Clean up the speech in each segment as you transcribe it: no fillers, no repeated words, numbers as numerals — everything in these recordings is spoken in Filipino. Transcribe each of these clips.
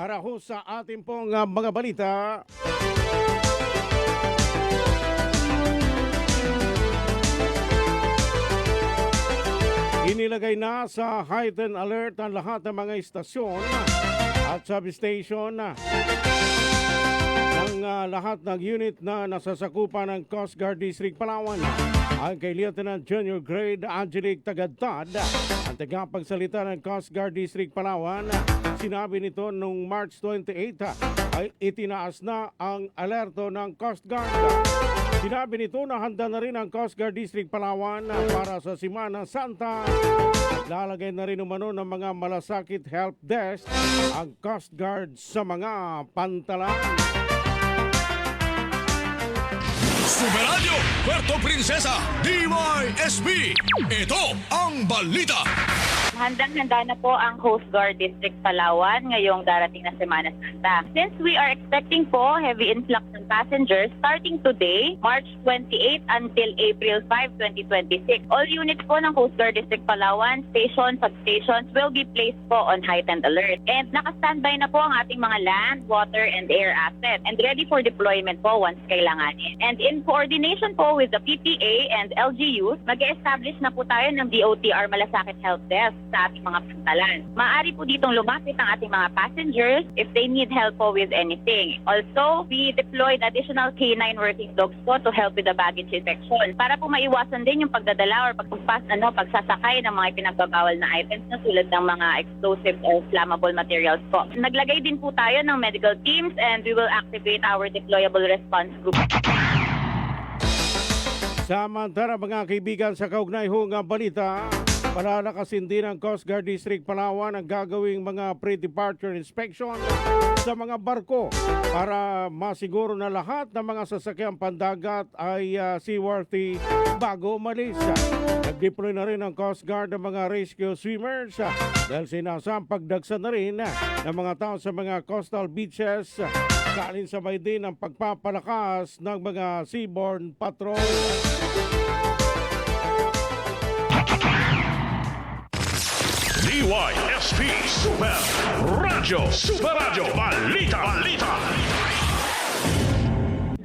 Para ho sa ating pong mga balita. Inilagay na sa heightened alert ang lahat ng mga istasyon at substation ng lahat ng unit na nasasakupan ng Coast Guard District Palawan. Ang kay Lieutenant Junior Grade Angelic Tagadtad, ang tagapagsalita ng Coast Guard District Palawan, sinabi nito noong March 28 ay itinaas na ang alerto ng Coast Guard. Sinabi nito na handa na rin ang Coast Guard District Palawan para sa Semana Santa. Lalagay na rin umano ng mga malasakit help desk ang Coast Guard sa mga pantalan. Superadyo, Puerto Princesa, DYSB. Ito ang balita. Handang-handa na po ang Coast Guard District Palawan ngayong darating na Semana Santa. Since we are expecting po heavy influx ng passengers starting today, March 28 until April 5, 2026, all units po ng Coast Guard District Palawan, stations, substations will be placed po on heightened alert. And naka-standby na po ang ating mga land, water, and air assets and ready for deployment po once kailanganin. And in coordination po with the PPA and LGUs, mag-establish na po tayo ng DOTR Malasakit Help Desk sa ating mga pantalan. Maaari po ditong lumapit ang ating mga passengers if they need help po with anything. Also, we deployed additional K9 working dogs po to help with the baggage inspection para po maiwasan din yung pagdadala or pagsasakay ng mga pinagbabawal na items na tulad ng mga explosives or flammable materials po. Naglagay din po tayo ng medical teams and we will activate our deployable response group. Samantala mga kaibigan, sa kaugnay hong balita, palalakasin din ng Coast Guard District Palawan ang gagawing mga pre-departure inspection sa mga barko para masiguro na lahat ng mga sasakyang pandagat ay seaworthy bago umalis. Nag-deploy na rin ang Coast Guard ng mga rescue swimmers dahil sinasang pagdagsa na rin ng mga tao sa mga coastal beaches. Kalinsabay din ang pagpapalakas ng mga seaborne patrol. DYSP Super Radio Balita.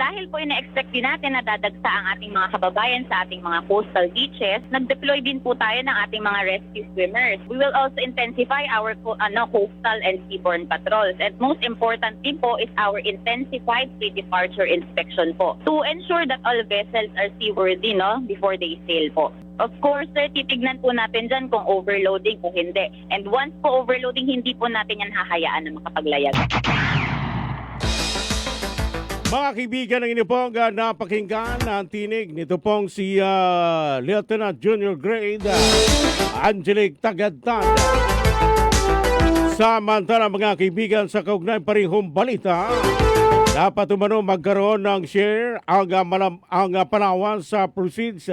Dahil po ina-expect din natin na dadagsa ang ating mga kababayan sa ating mga coastal beaches, nag-deploy din po tayo ng ating mga rescue swimmers. We will also intensify our coastal and seaborne patrols. And most important din po is our intensified pre-departure inspection po to ensure that all vessels are seaworthy before they sail po. Of course, sir, titignan po natin dyan kung overloading o hindi. And once po overloading, hindi po natin yan hahayaan na makapaglayag. Mga kaibigan, ang inyo pong napakinggan ang tinig nito pong si Lieutenant Junior Grade Angelic Tagadtad. Samantala mga kaibigan, sa kaugnay pa rin hong balita, dapat umano magkaroon ng share ang Palawan sa proceeds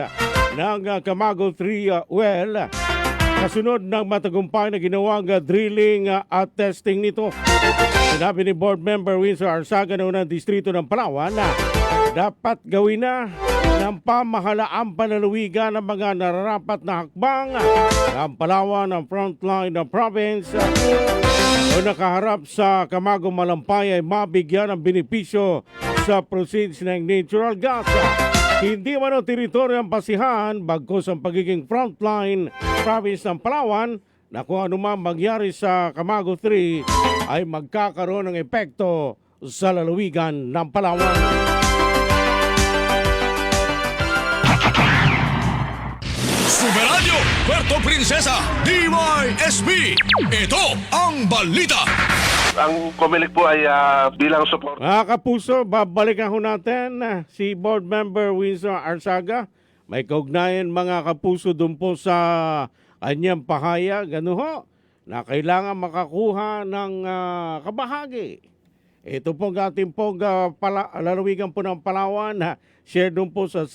ng Camago 3 well kasunod ng matagumpay na ginawang drilling at testing nito. Sinabi ni Board Member Winsor Arsaga ng unang distrito ng Palawan na dapat gawin na ng pamahalaang panalawigan ng mga nararapat na hakbang ng Palawan ng frontline ng province o nakaharap sa Camago Malampay ay mabigyan ng benepisyo sa proceeds ng natural gas. Hindi man ang teritoryo ang basihan bagkus ang pagiging frontline province ng Palawan na kung anumang mangyari sa Camago 3 ay magkakaroon ng epekto sa lalawigan ng Palawan. Superadyo, Puerto Princesa, DYSB. Ito ang balita. Ang Comelec po ay bilang support. Mga kapuso, babalikan ho natin si Board Member Winsor Arsaga. May kaugnayan mga kapuso doon po sa kanyang pahayag, na kailangan makakuha ng kabahagi. Ito po ang ating pong lalawigan po ng Palawan. Share doon po sa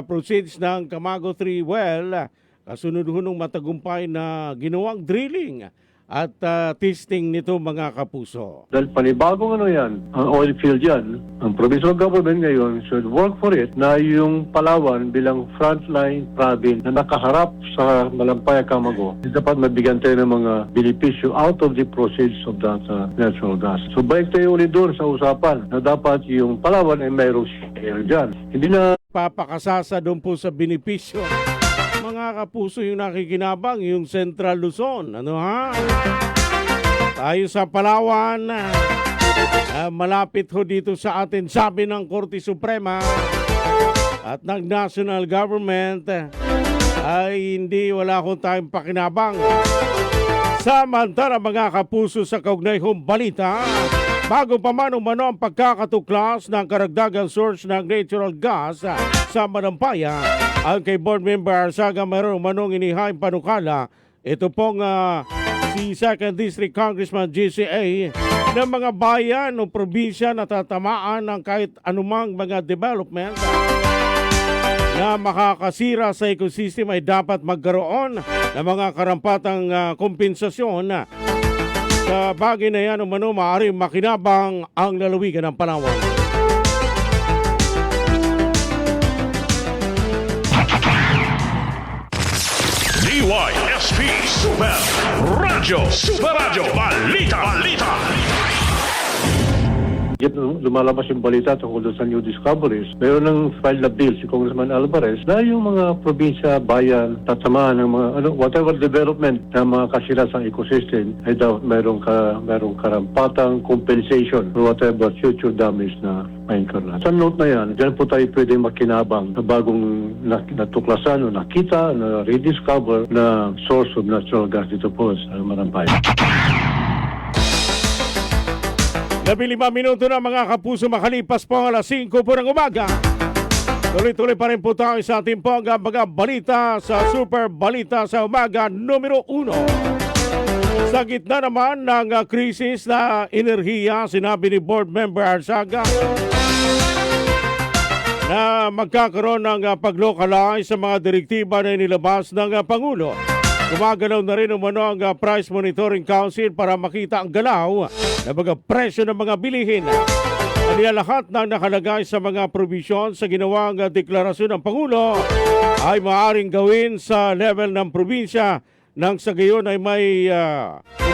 proceeds ng Camago 3 well. Kasunod ho nung matagumpay na ginawang drilling at testing nito mga kapuso. Dahil panibagong yan, ang oil field yan, ang provincial government ngayon should work for it na yung Palawan bilang frontline province na nakaharap sa Malampaya, Camago, dapat mabigyan tayo ng mga benepisyo out of the proceeds of that natural gas. So balik tayo ulit doon sa usapan na dapat yung Palawan ay mayroong share dyan. Hindi na Papakasasa doon po sa benepisyo. Mga kapuso, yung nakikinabang, yung Central Luzon. Ano ha? Tayo sa Palawan, malapit ho dito sa atin, sabi ng Korte Suprema at ng national government, ay hindi wala akong tayong pakinabang. Samantala mga kapuso sa kaugnayhong balita, bago pa man umano ang pagkakatuklas ng karagdagang source ng natural gas sa Malampaya, ang kay Board Member Arzaga mayroon umanong inihayang panukala. Ito pong si 2nd District Congressman GCA ng mga bayan o probinsya na tatamaan ng kahit anumang mga development na makakasira sa ecosystem ay dapat magkaroon ng mga karampatang kompensasyon. Sa bagay na yan, umano, maaaring makinabang ang lalawigan ng Palawan. DYSP Super Radio. Super Radio Balita. lumalabas yung balita tungkol sa new discoveries. Meron ng file na bill si Congressman Alvarez na yung mga probinsya, bayan, tatamaan ng mga whatever development na mga kasira sa ecosystem ay daw merong karampatang compensation for whatever future damage na ma-incur. Sa note na yan, dyan po tayo pwede makinabang na bagong natuklasan o nakita, na rediscover na source of natural gas dito po sa Marampay. 15 minuto na mga kapuso, makalipas po ang alas 5 po ng umaga. Tuloy-tuloy pa rin po tayo sa ating pong balita sa Super Balita sa Umaga numero 1. Sa gitna naman ng krisis na enerhiya, sinabi ni Board Member Arzaga na magkakaroon ng pag-localize sa mga direktiba na inilabas ng Pangulo. Gumagalaw na rin umano ang Price Monitoring Council para makita ang galaw ng mga presyo ng mga bilihin. Aniya lahat ng nakalagay sa mga probisyon sa ginawang deklarasyon ng Pangulo ay maaaring gawin sa level ng probinsya nang sa gayon ay may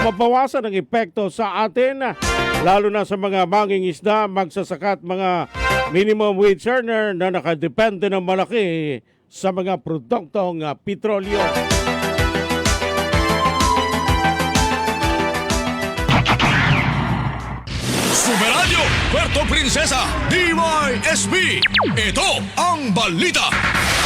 mabawasan ng epekto sa atin, lalo na sa mga manging isda, magsasakat, mga minimum wage earner na nakadepende ng malaki sa mga produktong petrolyo. Super Radio Puerto Princesa DYSP. Ito ang balita.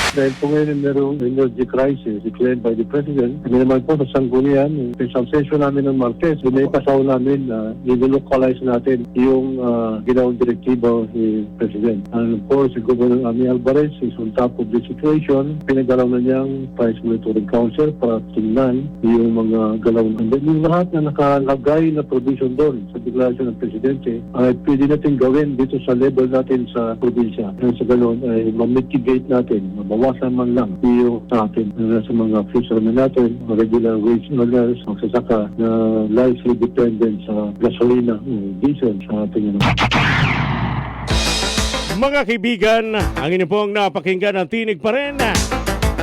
Dahil po ngayon merong energy crisis declared by the President, kami naman po sa Sanggunian, yung special session namin ng Martes, ipinapasaw namin na i-localize natin yung ginawang direktiba ni President. And of course, si Governor Ami Alvarez is on top of the situation. Pinagalaw na niyang Price Monitoring Council para tingnan yung mga galaw. And then yung lahat na nakalagay na provision doon sa deklarasyon ng Presidente ay pwede natin gawin dito sa level natin sa probinsya. And sa ganoon ay ma-mitigate natin, mabawasan man lang yung natin sa mga fishermen natin, regular wage earners, magsasaka na largely dependent sa gasolina, diesel sa ating Mga kaibigan, ang inyo pong napakinggan ng tinig pa rin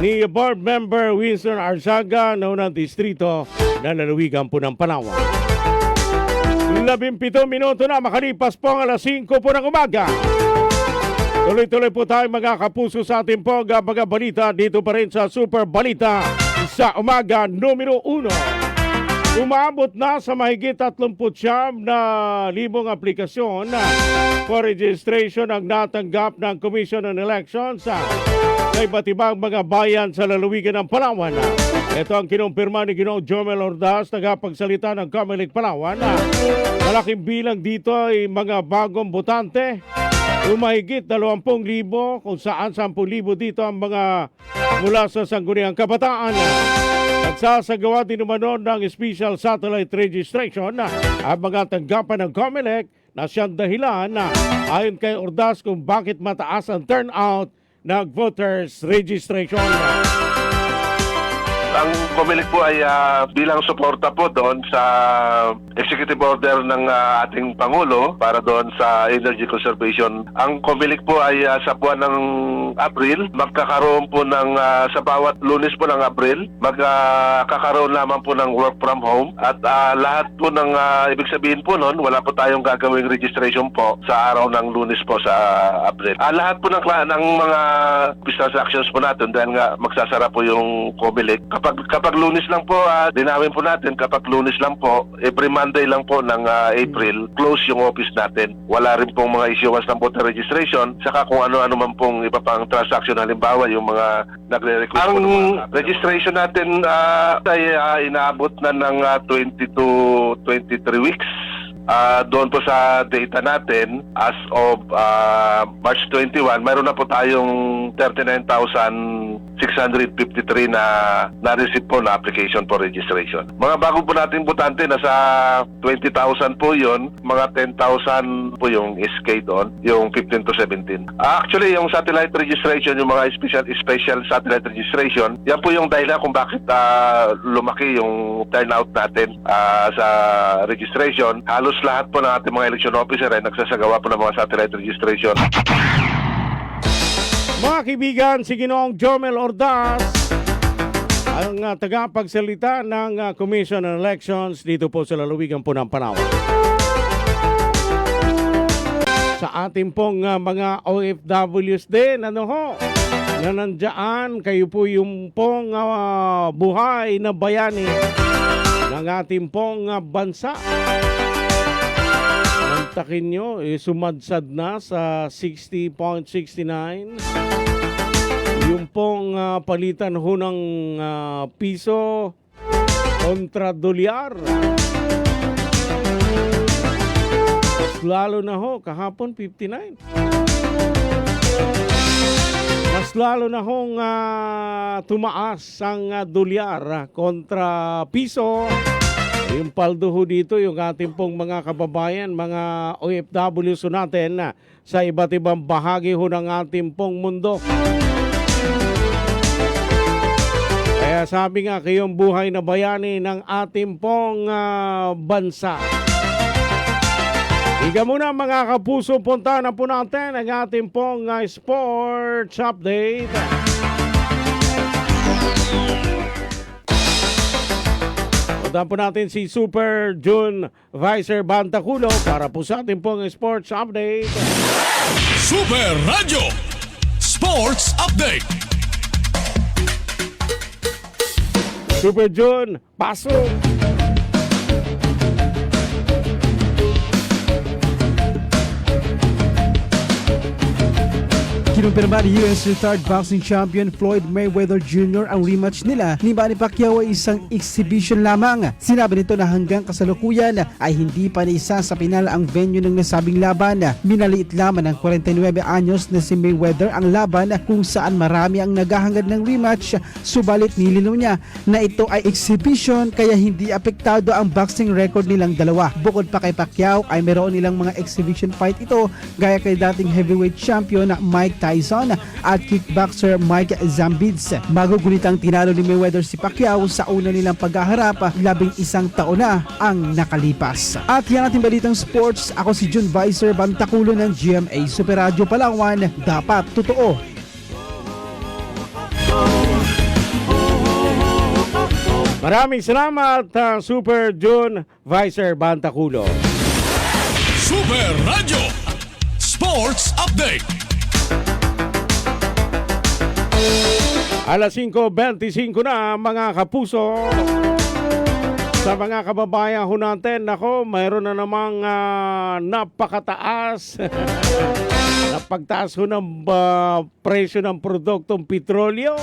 ni Board Member Winston Arzaga na unang distrito na lalawigan po ng Palawan. 17 minuto na makalipas po ang alas 5 po ng umaga. Tuloy-tuloy po tayo mga kapuso sa ating pong balita dito pa rin sa Super Balita sa Umaga numero 1. Umabot na sa mahigit 39,000 aplikasyon for registration ang natanggap ng Commission on Elections sa iba't ibang mga bayan sa lalawigan ng Palawan. Ito ang kinumpirma ni Ginoong Jomel Ordaz, tagapagsalita ng Comelec Palawan. Malaking bilang dito ay mga bagong botante. Umahigit 20,000 kung saan 10,000 dito ang mga mula sa Sangguniang Kabataan. Nagsasagawa din naman ng special satellite registration ang mga tanggapan ng Comelec na siyang dahilan ayon kay Ordaz kung bakit mataas ang turnout ng voters registration. Ang COMELEC po ay bilang suporta po doon sa executive order ng ating Pangulo para doon sa energy conservation. Ang COMELEC po ay sa buwan ng April, magkakaroon po ng sa bawat Lunes po ng April, magkakaroon naman po ng work from home at lahat po ng ibig sabihin po noon, wala po tayong gagawing registration po sa araw ng Lunes po sa April. Lahat po ng mga business actions po natin dahil nga magsasara po yung COMELEC. Kapag Lunes lang po, dinawin po natin. Kapag Lunes lang po, every Monday lang po ng April, close yung office natin. Wala rin pong mga issuance ng voter registration, saka kung ano-ano man pong iba pang transaction, halimbawa yung mga nagre-request. Ang registration natin ay inaabot na ng 20 to 23 weeks. Doon po sa data natin as of March 21, mayroon na po tayong 39,653 na-receive po na application for registration. Mga bago po natin butante, nasa 20,000 po yun, mga 10,000 po yung SK doon, yung 15 to 17. Actually, yung satellite registration, yung mga special satellite registration, yan po yung dahilan kung bakit lumaki yung turnout natin sa registration. Halos lahat po ng ating mga election officer ay nagsasagawa po ng mga satellite registration. Mga kaibigan, si Ginoong Jomel Ordaz, ang tagapagsalita ng Commission on Elections dito po sa lalawigan po ng Palawan. Sa ating pong mga OFWs din, na nandiyan, kayo po yung pong buhay na bayani ng ating pong bansa. Takin nyo, sumadsad na sa 60.69. Yung pong palitan ho ng piso kontra dolyar. Lalo na ho, kahapon 59. Mas lalo na hong tumaas ang dolyar kontra piso. Yung paldo ho dito, yung ating pong mga kababayan, mga OFWs natin sa iba't ibang bahagi ho ng ating pong mundo. Kaya sabi nga, kayong buhay na bayani ng ating pong bansa. Higa muna mga kapuso, punta na po natin ang ating pong sports update. Puntahan po natin si Super June Vicer Bantaculo para po sa ating pong sports update. Super Radio Sports Update. Super June, pasok! Kinumpirma ni US retired boxing champion Floyd Mayweather Jr. ang rematch nila ni Manny Pacquiao ay isang exhibition lamang. Sinabi nito na hanggang kasalukuyan ay hindi pa naisa sa pinal ang venue ng nasabing laban. Minaliit lamang ng 49 anyos na si Mayweather ang laban kung saan marami ang naghahangad ng rematch, subalit nilinaw niya na ito ay exhibition kaya hindi apektado ang boxing record nilang dalawa. Bukod pa kay Pacquiao ay meron nilang mga exhibition fight ito gaya kay dating heavyweight champion Mike Tyson at kickboxer Mike Zambids. Magugulitang tinalo ni Mayweather si Pacquiao sa una nilang paghaharap, 11 taon na ang nakalipas. At yan ating balitang sports. Ako si June Vicer Bantaculo ng GMA Super Radio Palawan. Dapat totoo. Maraming salamat, Super June Vicer Bantaculo. Super Radio Sports Update. Alas 5:25 na mga kapuso. Sa mga kababayan ho natin, nako, mayroon na namang napakataas. Napagtaas ho ng presyo ng produktong petrolyo.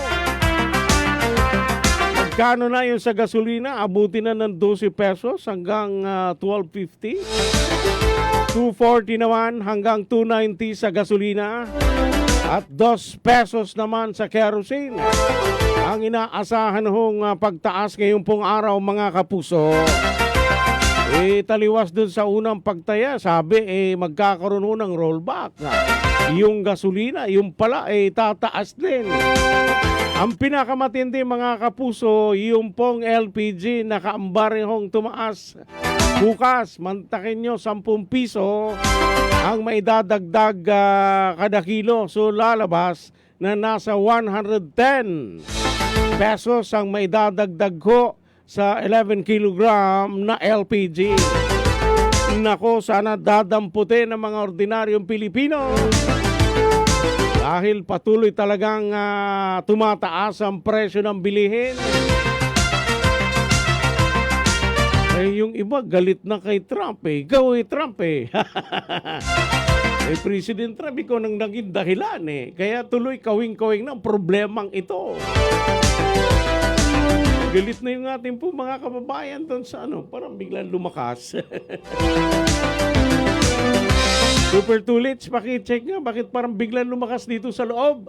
Magkano na yung sa gasolina? Abutin na ng 12 pesos hanggang 12.50. 240 naman hanggang 290 sa gasolina. At 2 pesos naman sa kerosene. Ang inaasahan hong pagtaas ngayong pong araw mga kapuso. Taliwas dun sa unang pagtaya, sabi magkakaroon ho ng rollback. Yung gasolina, yung pala tataas din. Ang pinakamatindi mga kapuso, yung pong LPG nakaambar hong tumaas. Bukas, mantakin nyo 10 piso ang maidadagdag kada kilo. So lalabas na nasa 110 pesos ang maidadagdag ko sa 11 kilogram na LPG. Nako, sana dadamputin ng mga ordinaryong Pilipino dahil patuloy talagang tumataas ang presyo ng bilihin. Yung iba galit na kay Trump Ikaw Trump President Trump, ikaw nang naging dahilan Kaya tuloy kawing-kawing ng problemang ito. Galit na yung ating po mga kababayan doon sa parang biglang lumakas. Super Tulits, pakicheck nga, bakit parang biglang lumakas dito sa loob?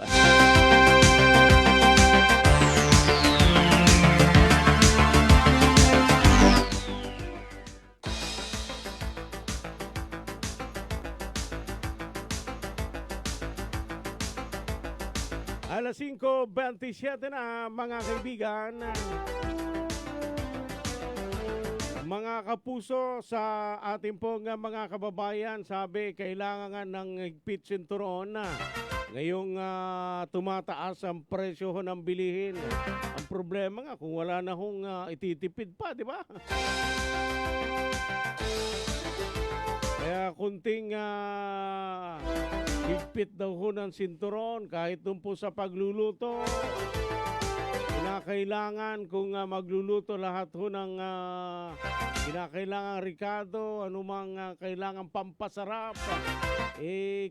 Alas 5:27 na mga kaibigan. Mga kapuso, sa ating pong mga kababayan, sabi kailangan nga ng higpit sinturon na ngayong tumataas ang presyo ng bilihin. Ang problema nga kung wala na hong ititipid pa, di ba? Kaya kunting higpit daw ho ng sinturon kahit dun po sa pagluluto. Kinakailangan kung magluluto lahat ho ng kinakailangan ricado, anumang kailangan pampasarap,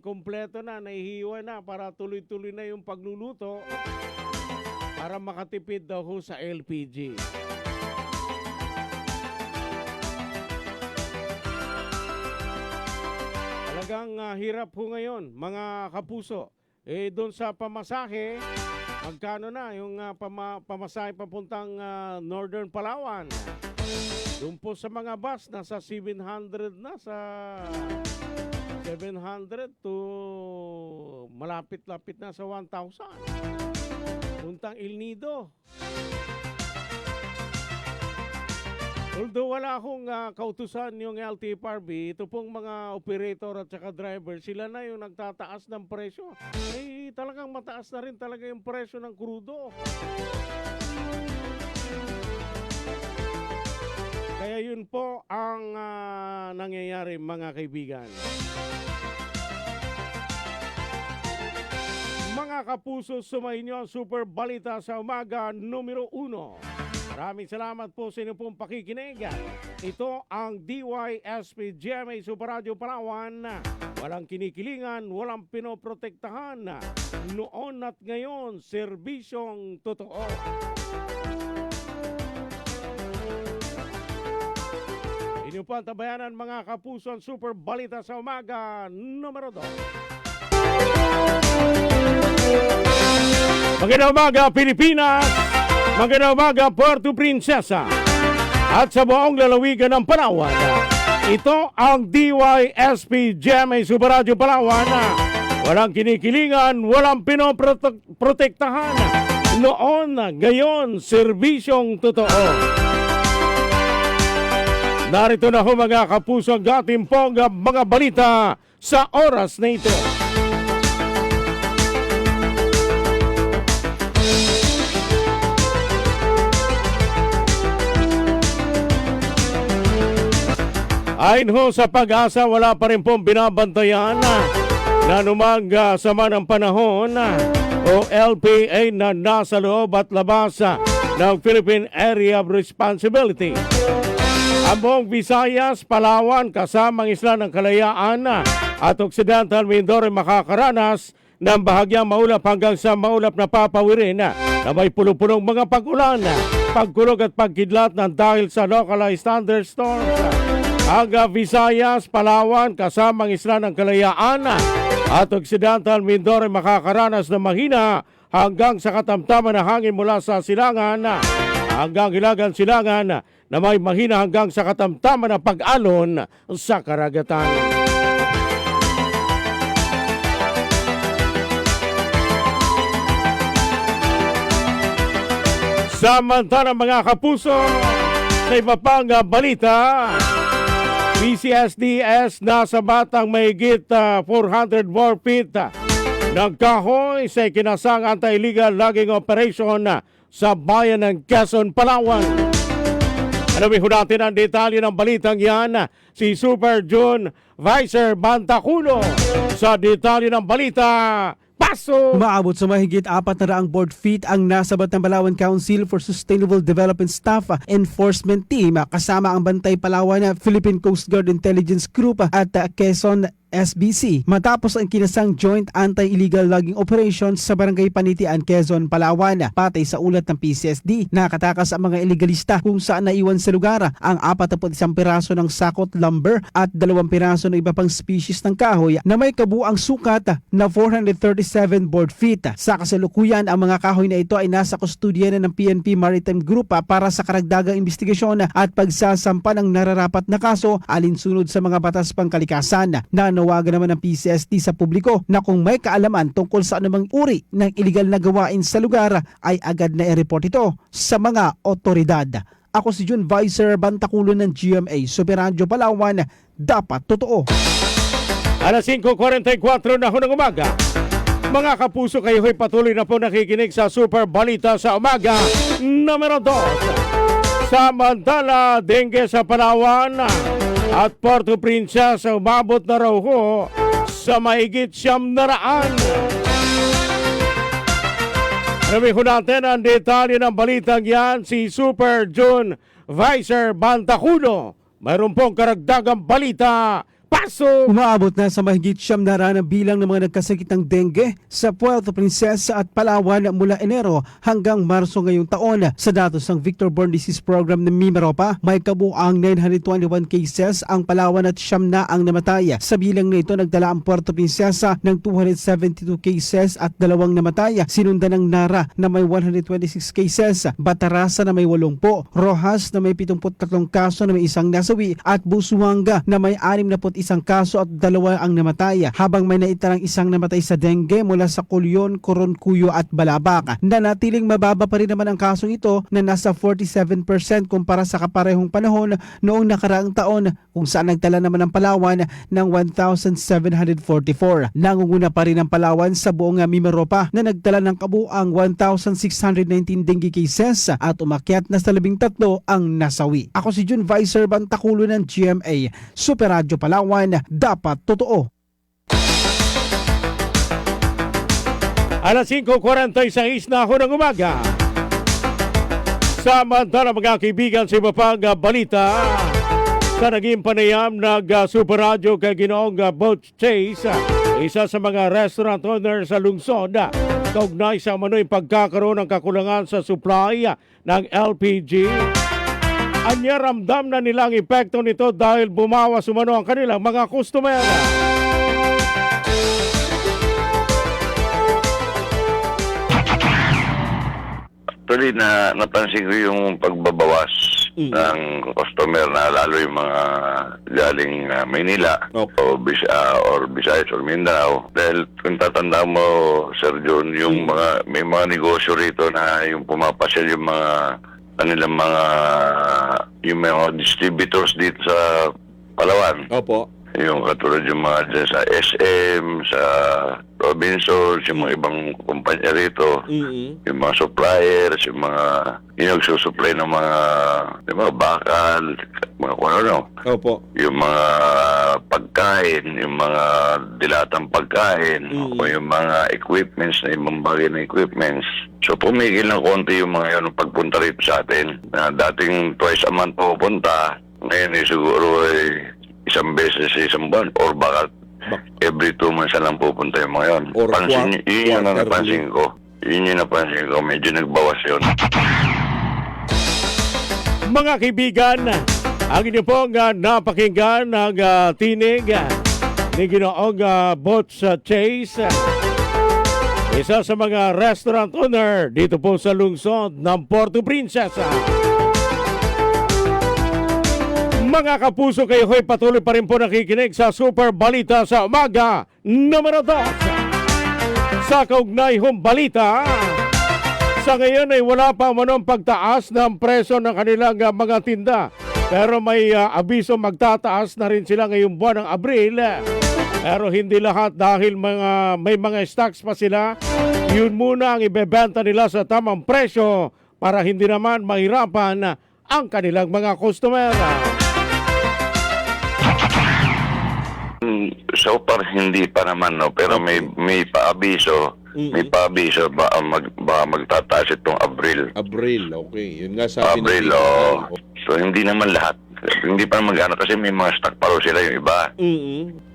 kompleto na, naihiwa na para tuloy-tuloy na yung pagluluto para makatipid daw ho sa LPG. Talagang hirap ho ngayon mga kapuso. Doon sa pamasahe, magkano na yung pamasahe papuntang Northern Palawan? Doon po sa mga bus, nasa 700 na, sa 700 to malapit-lapit na sa 1,000. Puntang El Nido. Although wala akong kautusan yung LTFRB, ito pong mga operator at saka driver, sila na yung nagtataas ng presyo. Talagang mataas na rin talaga yung presyo ng krudo. Kaya yun po ang nangyayari mga kaibigan. Mga kapuso, sumayin nyo ang Super Balita sa umaga numero 1. Maraming salamat po sa inyo pong pakikinig. Ito ang DYSP GMA Super Radio Palawan. Walang kinikilingan, walang pinoprotektahan. Noon at ngayon, serbisyong totoo. Inyong po ang tabayanan mga kapuso ang Super Balita sa umaga numero 2. Magandang umaga Pilipinas! Magandang umaga Puerto Princesa at sa buong lalawigan ng Palawan. Ito ang DYSP GMA Super Radio Palawan. Walang kinikilingan, walang pinoprotektahan. Noon, ngayon, serbisyong totoo. Narito na ho mga kapuso ang ating pong mga balita sa oras na ito. Ayon ho sa Pag-asa, wala pa rin pong binabantayan na anumang sama ng panahon o LPA na nasa loob at labas ng Philippine Area of Responsibility. Ang buong Visayas, Palawan, kasamang Isla ng Kalayaan at Occidental Mindoro makakaranas ng bahagyang maulap hanggang sa maulap na papawirin na may pulo-pulong mga pag-ulan, pagkulog at pagkidlat ng dahil sa localized thunderstorms. Ang Visayas, Palawan, kasamang Isla ng Kalayaan at Occidental Mindoro makakaranas ng mahina hanggang sa katamtaman na hangin mula sa silangan hanggang Hilagan Silangan na may mahina hanggang sa katamtaman na pag-alon sa karagatan. Samantala mga kapuso, sa iba pang balita, PCSDS nasa batang mahigit 400 more feet ng kahoy sa ikinasang anti-illegal logging operation sa bayan ng Quezon, Palawan. Alamin ho natin ang detalye ng balitang yan, si Super June Vicer Bantaculo sa detalye ng balita. Paso! Umaabot sa mahigit 400 board feet ang nasabat ng Palawan Council for Sustainable Development Staff Enforcement Team kasama ang Bantay Palawan Philippine Coast Guard Intelligence Group at Quezon SBC matapos ang kinasang joint anti-illegal logging operation sa Barangay Panitian, Quezon, Palawan. Patay sa ulat ng PCSD, nakatakas ang mga illegalista kung saan naiwan sa lugar ang 41 piraso ng sakot lumber at 2 piraso ng iba pang species ng kahoy na may kabuang sukat na 437 board feet. Sa kasalukuyan, ang mga kahoy na ito ay nasa kustudya na ng PNP Maritime Group para sa karagdagang investigasyon at pagsasampa ng nararapat na kaso alinsunod sa mga batas pangkalikasan. Nanawagan naman ng PCSD sa publiko na kung may kaalaman tungkol sa anumang uri ng iligal na gawain sa lugar ay agad na i-report ito sa mga otoridad. Ako si June Vicer Bantaculo ng GMA Super Radio Palawan, dapat totoo. Alas 5:44 na ho ng umaga. Mga kapuso, kayo ay patuloy na po nakikinig sa Super Balita sa umaga. Numero 2. Samantala, dengue sa Palawan at Puerto Princesa umabot na raw ho sa mahigit 900. Alamin ho natin ang detalye ng balitang yan, si Super June Vicer Bantaculo. Mayroon pong karagdagang balita. Paso! Umaabot na sa mahigit 900 ang bilang ng mga nagkasakit ng dengue sa Puerto Princesa at Palawan mula Enero hanggang Marso ngayong taon. Sa datos ng Vector-Borne Disease Program ng Mimaropa, may kabuang 921 cases ang Palawan at 9 na ang namatay. Sa bilang na ito, nagdala ang Puerto Princesa ng 272 cases at 2 namatay. Sinundan ng Nara na may 126 cases, Batarasa na may 80, Rojas na may 73 kaso na may 1 nasawi at Busuanga na may 61 kaso at 2 ang namatay, habang may naitarang 1 namatay sa dengue mula sa Kulyon, Coroncuyo at Balabac. Nanatiling mababa pa rin naman ang kasong ito na nasa 47% kumpara sa kaparehong panahon noong nakaraang taon kung saan nagtala naman ang Palawan ng 1,744. Nangunguna pa rin ang Palawan sa buong Mimaropa na nagtala ng kabuang 1,619 dengue cases at umakyat na sa 13 ang nasawi. Ako si June Vicer Bantaculo ng GMA Super Radio Palawan, dapat totoo. Alas 5:46 na ho ng umaga. Samantala mga kaibigan, sa iba pang balita, sa naging panayam ng Super Radio kay Ginoong Boat Chase, isa sa mga restaurant owner sa lungsod, kaugnay sa manoy pagkakaroon ng kakulangan sa supply ng LPG. Anya ramdam na nilang epekto nito dahil bumawas umano ang kanilang mga customer. Actually, napansin ko yung pagbabawas ng customer na lalo yung mga galing Maynila or Visayas or Mindanao. Dahil kung tatanda mo, Sir John, yung may mga negosyo rito na yung pumapasyal yung mga kanilang yung mga distributors dito sa Palawan. Opo. Yung katulad yung mga dyan sa SM, sa Robinsons, yung mga ibang kumpanya rito, yung mga suppliers, yung nagsusupply ng mga bakal, mga kung ano. Opo. Yung mga pagkain, yung mga dilatang pagkain, o yung mga equipments, na ibang bagay na equipments. So pumigil ng konti yung mga yun pagpunta rito sa atin. Na dating twice a month pupunta, ngayon siguro isang beses sa isang buwan or baka every 2 months na lang pupunta yung mga yun. Yun yung napansin ko. Yun yung napansin ko. Medyo nagbawas yun. Mga kaibigan, ang inyo pong napakinggan ng tinig ni Ginoong Boats Chase. isa sa mga restaurant owner dito po sa lungsod ng Puerto Princesa. Mga kapuso, kayo ho'y patuloy pa rin po nakikinig sa Super Balita sa Umaga numero 2. Sa kaugnayhong balita, sa ngayon ay wala pa manong pagtaas ng presyo ng kanilang mga tinda. Pero may abiso magtataas na rin sila ngayong buwan ng Abril. Pero hindi lahat dahil may mga stocks pa sila. Yun muna ang ibebenta nila sa tamang presyo para hindi naman mahirapan ang kanilang mga customer. So far hindi pa naman, no, pero may paabiso. May paabiso baka magtataas itong Abril. Abril, okay. Yun nga sabi Abril, oh. So hindi naman lahat. Hindi pa naman magano kasi may mga stock pa rin sila yung iba.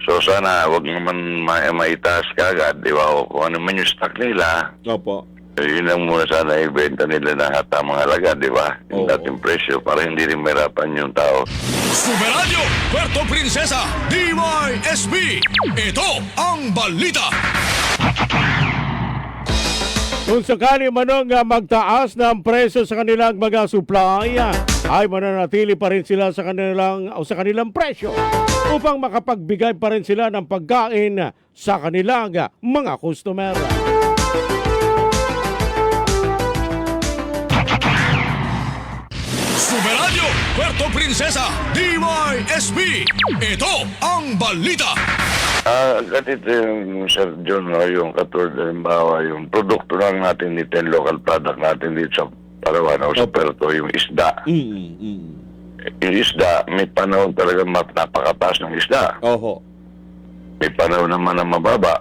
So sana wag naman maitaas kagad, di ba? O kung ano man yung stock nila. Opo. Yun lang muna sana ibenta nila na tamang halaga, di ba? Yung dating presyo para hindi rin mahirapan yung tao. Superadio Puerto Princesa DYSB. Ito ang balita. Kung sakali manong magtaas ng presyo sa kanilang mga supply, ay mananatili pa rin sila sa kanilang presyo upang makapagbigay pa rin sila ng pagkain sa kanilang mga customer. Superadio Puerto Princesa DYSB. Ito ang balita. Ganito yung Sir John, no, yung katulad halimbawa, yung produkto lang natin dito, yung local product natin dito sa Palawan o sa Puerto, yung isda. Yung isda, may panahon talaga napakataas ng isda. Oho. May panahon naman na mababa.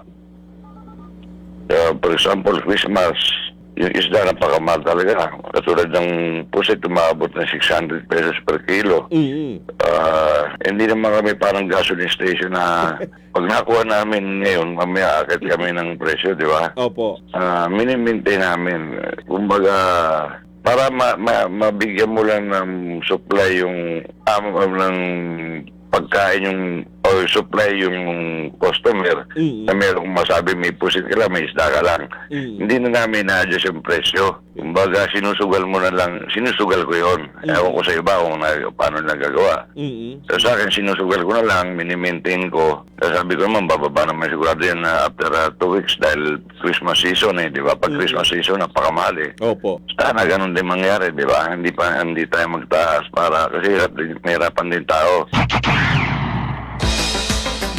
For example, Christmas, yung isda napakamahal talaga. Katulad ng pusit, umabot ng 600 pesos per kilo. Hindi naman kami parang gasoline station na pag nakuha namin ngayon, mamaya akit kami ng presyo, di ba? Opo. Minimaintain namin. Kumbaga, para mabigyan mo lang ng supply yung ng pagkain yung o supply yung customer na merong masabi may pusit ka lang, may isda ka lang. Hindi na namin na-adjust yung presyo. Kumbaga, sinusugal ko yun. Ewan ko sa iba kung paano nagagawa. So sa akin, sinusugal ko na lang, minimaintain ko. Sabi ko naman, bababa naman sigurado yan after 2 weeks dahil Christmas season di ba? Pag Christmas season, napakamahal Opo. Sana ganun din mangyari, di ba? Hindi tayo magtaas para kasi mahirapan din tao.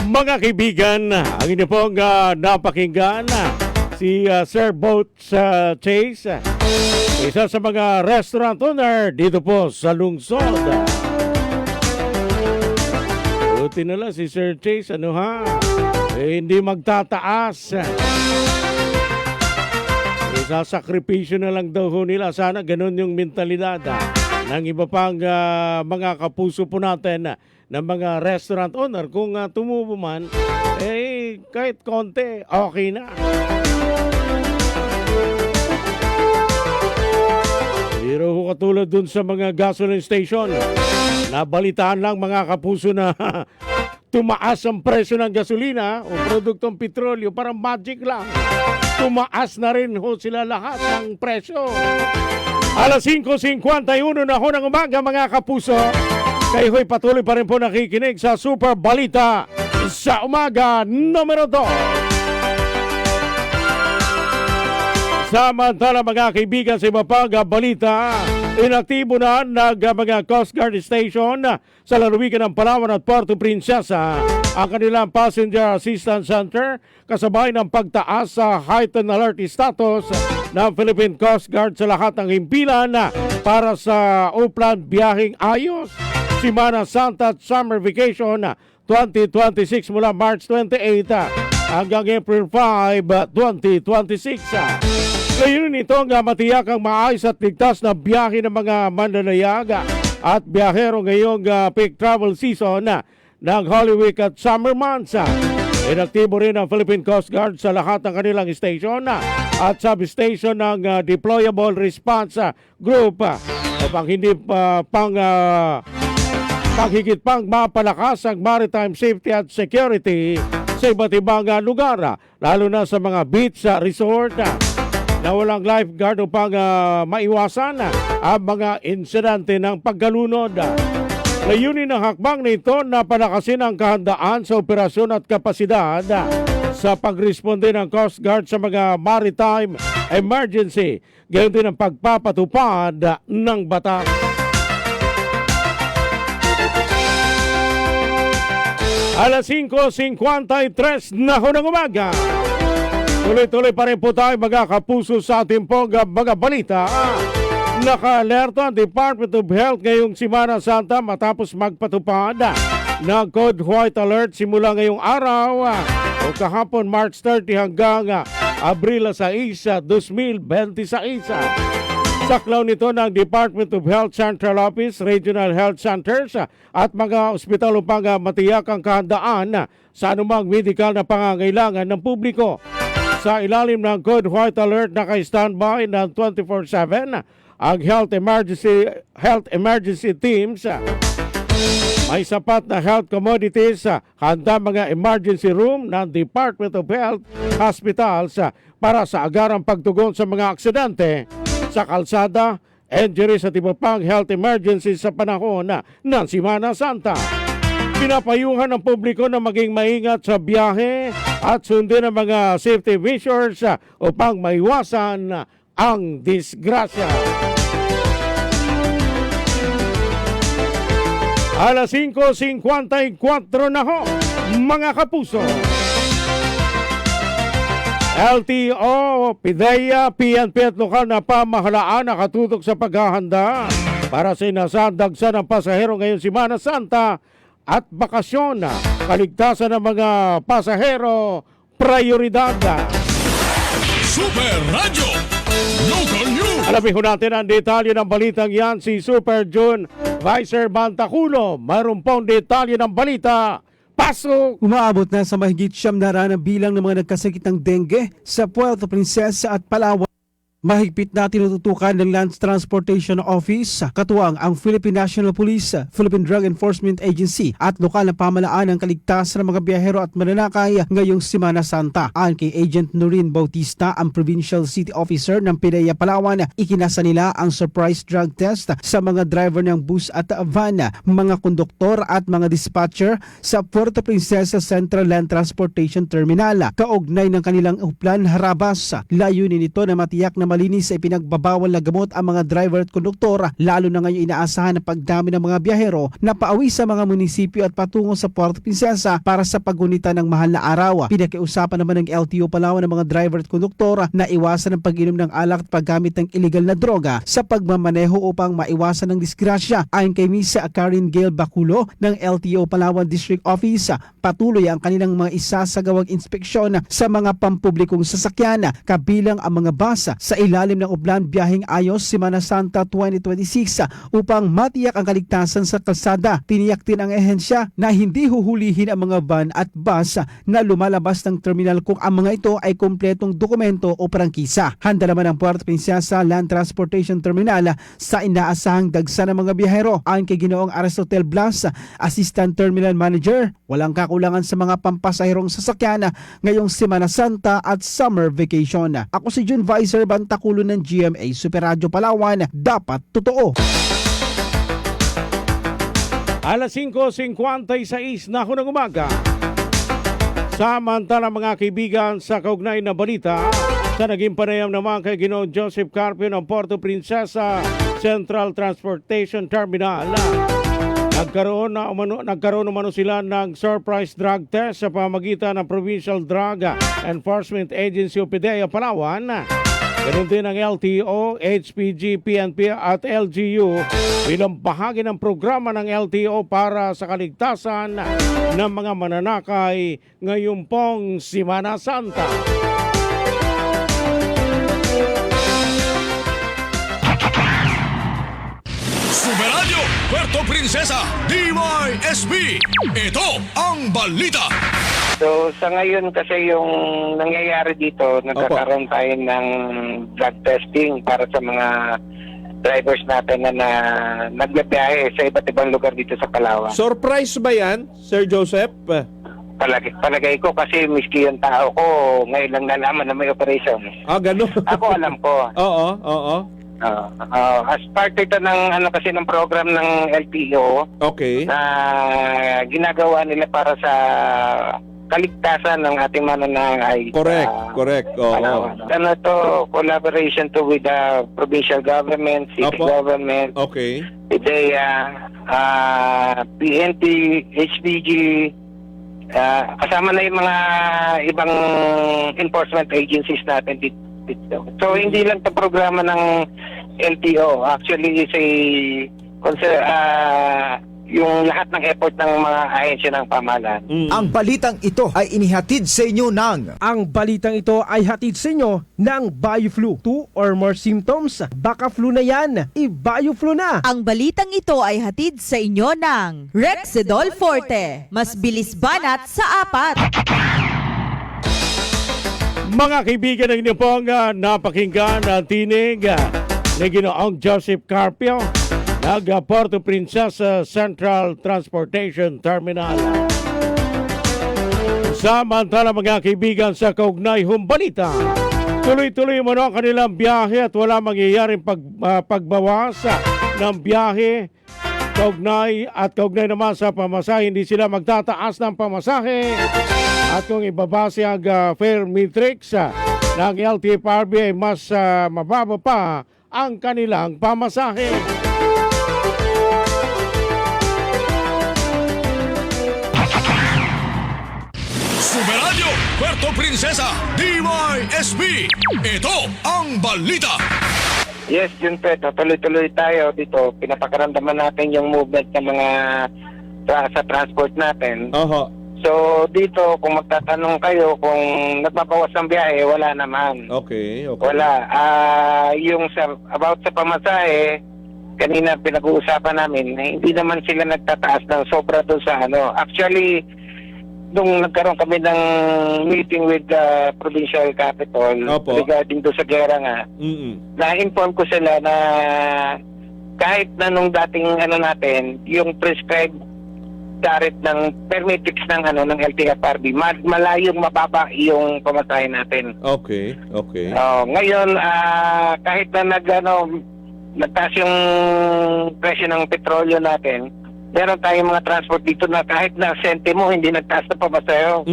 Mga kaibigan, ang inyo pong napakinggan, si Sir Boats Chase, isa sa mga restaurant owner dito po sa lungsod. Buti na lang si Sir Chase, hindi magtataas. Isasakripisyo na lang daw nila. Sana ganun yung mentalidad ng iba pang mga kapuso po natin ng mga restaurant owner. Kung tumubo man, kahit konti, okay na. Pero katulad dun sa mga gasoline station, nabalitaan lang mga kapuso na tumaas ang presyo ng gasolina o produktong petrolyo, parang magic lang. Tumaas na rin sila lahat ng presyo. Alas 5:51 na ng umaga mga kapuso. Kayo ho'y patuloy pa rin po nakikinig sa Super Balita sa Umaga numero 2. Samantala mga kaibigan sa iba pang balita, inaktibo na mga Coast Guard Station sa lalawigan ng Palawan at Puerto Princesa ang kanilang Passenger Assistance Center kasabay ng pagtaas sa heightened alert status ng Philippine Coast Guard sa lahat ng himpilan para sa upland biyaheng ayos, Semana Santa at Summer Vacation 2026 mula March 28 hanggang April 5, 2026. Ngayon ito ang matiyak ang maayos at ligtas na biyahe ng mga mananayag at biyahero ngayong peak travel season ng Holy Week at Summer months. Inaktibo rin ang Philippine Coast Guard sa lahat ng kanilang station at substation ng Deployable Response Group upang higit pang mapalakas ang maritime safety at security sa iba't ibang lugar, lalo na sa mga beach resort na walang lifeguard upang maiwasan ang mga insidente ng pagkalunod. Layunin ng hakbang nito na palakasin ang kahandaan sa operasyon at kapasidad sa pagresponde ng Coast Guard sa mga maritime emergency, gayon din ang pagpapatupad ng batas. Alas 5:53 na ho ng umaga. Tuloy-tuloy pa rin po tayo mga kapuso sa ating pong mga balita. Naka-alerto ang Department of Health ngayong Semana Santa matapos magpatupad ng Code White Alert simula ngayong araw o kahapon March 30 hanggang Abril 6, 2026. Saklaw nito ng Department of Health Central Office, Regional Health Centers at mga ospital upang matiyak ang kahandaan sa anumang medical na pangangailangan ng publiko. Sa ilalim ng Code White Alert, naka-standby ng 24/7 ang health emergency teams. May sapat na health commodities, handa mga emergency room ng Department of Health hospitals para sa agarang pagtugon sa mga aksidente sa kalsada, injuries at iba pang health emergencies sa panahon ng Semana Santa. Pinapayuhan ng publiko na maging maingat sa biyahe at sundin ang mga safety measures upang maiwasan ang disgrasya. Alas 5:54 na ho, mga kapuso. LTO, PIDEA, PNP at lokal na pamahalaan nakatutok sa paghahanda para sa inasandagsa ng pasahero ngayong Semana Santa at bakasyon. Kaligtasan ng mga pasahero, prioridad. Super Radio Local News. Alamin ho natin ang detalye ng balitang yan, si Super June Vicer Bantaculo. Mayroon pong detalye ng balita. Pasok! Umaabot na sa mahigit 900 na bilang ng mga nagkasakit ng dengue sa Puerto Princesa at Palawan. Mahigpit na tinututukan ng Land Transportation Office, katuwang ang Philippine National Police, Philippine Drug Enforcement Agency at lokal na pamahalaan ng kaligtasan ng mga biyahero at mananakay ngayong Semana Santa. Ayon kay Agent Noreen Bautista, ang Provincial City Officer ng PIDEA Palawan, ikinasa nila ang surprise drug test sa mga driver ng bus at van, mga konduktor at mga dispatcher sa Puerto Princesa Central Land Transportation Terminal. Kaugnay ng kanilang uplan harabas, layunin nito na matiyak na malinis sa ipinagbabawal na gamot ang mga driver at konduktor, lalo na ngayon inaasahan ang pagdami ng mga biyahero na pauwi sa mga munisipyo at patungo sa Puerto Princesa para sa paggunita ng mahal na araw. Pinakiusapan naman ng LTO Palawan ng mga driver at konduktor na iwasan ang pag-inom ng alak at paggamit ng illegal na droga sa pagmamaneho upang maiwasan ng disgrasya. Ayon kay Misa Karen Gail Baculo ng LTO Palawan District Office, patuloy ang kanilang mga isasagawang inspeksyon sa mga pampublikong sasakyan, kabilang ang mga bus sa ilalim ng uplan biyaheng ayos Semana Santa 2026 upang matiyak ang kaligtasan sa kalsada. Tiniyak din ang ehensya na hindi huhulihin ang mga van at bus na lumalabas ng terminal kung ang mga ito ay kumpletong dokumento o prangkisa. Handa naman ang Puerto Princesa Land Transportation Terminal sa inaasahang dagsa ng mga biyahero. Ayon kay Ginoong Aristotel Blas, Assistant Terminal Manager, walang kakulangan sa mga pampasahirong sasakyan ngayong Semana Santa at summer vacation. Ako si June Vicer Bantaculo ng GMA Super Radio Palawan, dapat totoo. Alas 5:56 na ho ng umaga. Samantala mga kaibigan, sa kaugnay na balita, sa naging panayam naman kay Ginoong Joseph Carpio ng Puerto Princesa Central Transportation Terminal, nagkaroon umano sila ng surprise drug test sa pamagitan ng Provincial Drug Enforcement Agency o PIDEA Palawan. Ganun din ang LTO, HPG, PNP at LGU bilang bahagi ng programa ng LTO para sa kaligtasan ng mga mananakay ngayong pong Semana Santa. Super Radio Puerto Princesa DYSB. Ito ang balita. So sa ngayon kasi yung nangyayari dito, nagkakaroon tayo ng drug testing para sa mga drivers natin na nagbibiyahe sa iba't ibang lugar dito sa Palawan. Surprise ba yan, Sir Joseph? palagay ko kasi miski yung tao ko ngayon lang nalaman na may operation. Ganun. Ako alam ko. Oo. As part ito ng kasi ng program ng LTO Okay. na ginagawa nila para sa kaligtasan ng ating mananangay. Correct. Oo. Ano to, collaboration to with the provincial government, city Opo. government, Okay. IDEA, PNP, HDG, kasama na yung mga ibang enforcement agencies natin dito. So hindi lang ito programa ng LTO. Actually, yung lahat ng effort ng mga ahensya ng pamahalaan. Ang balitang ito ay inihatid sa inyo ng Ang balitang ito ay hatid sa inyo ng BioFlu. 2 or more symptoms, baka flu na yan, i-BioFlu na. Ang balitang ito ay hatid sa inyo ng Rexidol Forte. Mas bilis banat sa 4. Mga kaibigan, ng inyo pong napakinggan ang tinig ni Ginoong Joseph Carpio ng Puerto Princesa Central Transportation Terminal. Samantala mga kaibigan, sa kaugnay humbalita, tuloy-tuloy mo ang kanilang biyahe at wala mangyayaring pagbawas ng biyahe. Kaugnay naman sa pamasahe, hindi sila magtataas ng pamasahe. At kung ibabase ang fare matrix ng LTFRB ay mas mababa pa ang kanilang pamasahe. Superadyo, Puerto Princesa, DYSB. Ito ang balita. Yes, yun po. Tuloy-tuloy tayo dito. Pinapakaramdaman natin yung movement ng mga sa transport natin. Oho. So dito, kung magtatanong kayo kung nagpapawas ng biyahe, wala naman. Okay. Wala. About sa pamasahe, kanina pinag-uusapan namin, hindi naman sila nagtataas ng sobra doon sa ano. Actually, nung nagkaroon kami ng meeting with the provincial capital regarding doon sa gera nga, na-inform ko sila na kahit na nung dating natin, yung prescribed tariff ng permitix ng ng LTFRB, malayong mababa yung pamasahe natin. Okay. Ngayon kahit na nagtaas yung presyo ng petrolyo natin, meron tayong mga transport dito na kahit na sentimo hindi nagtaas na pamasahe.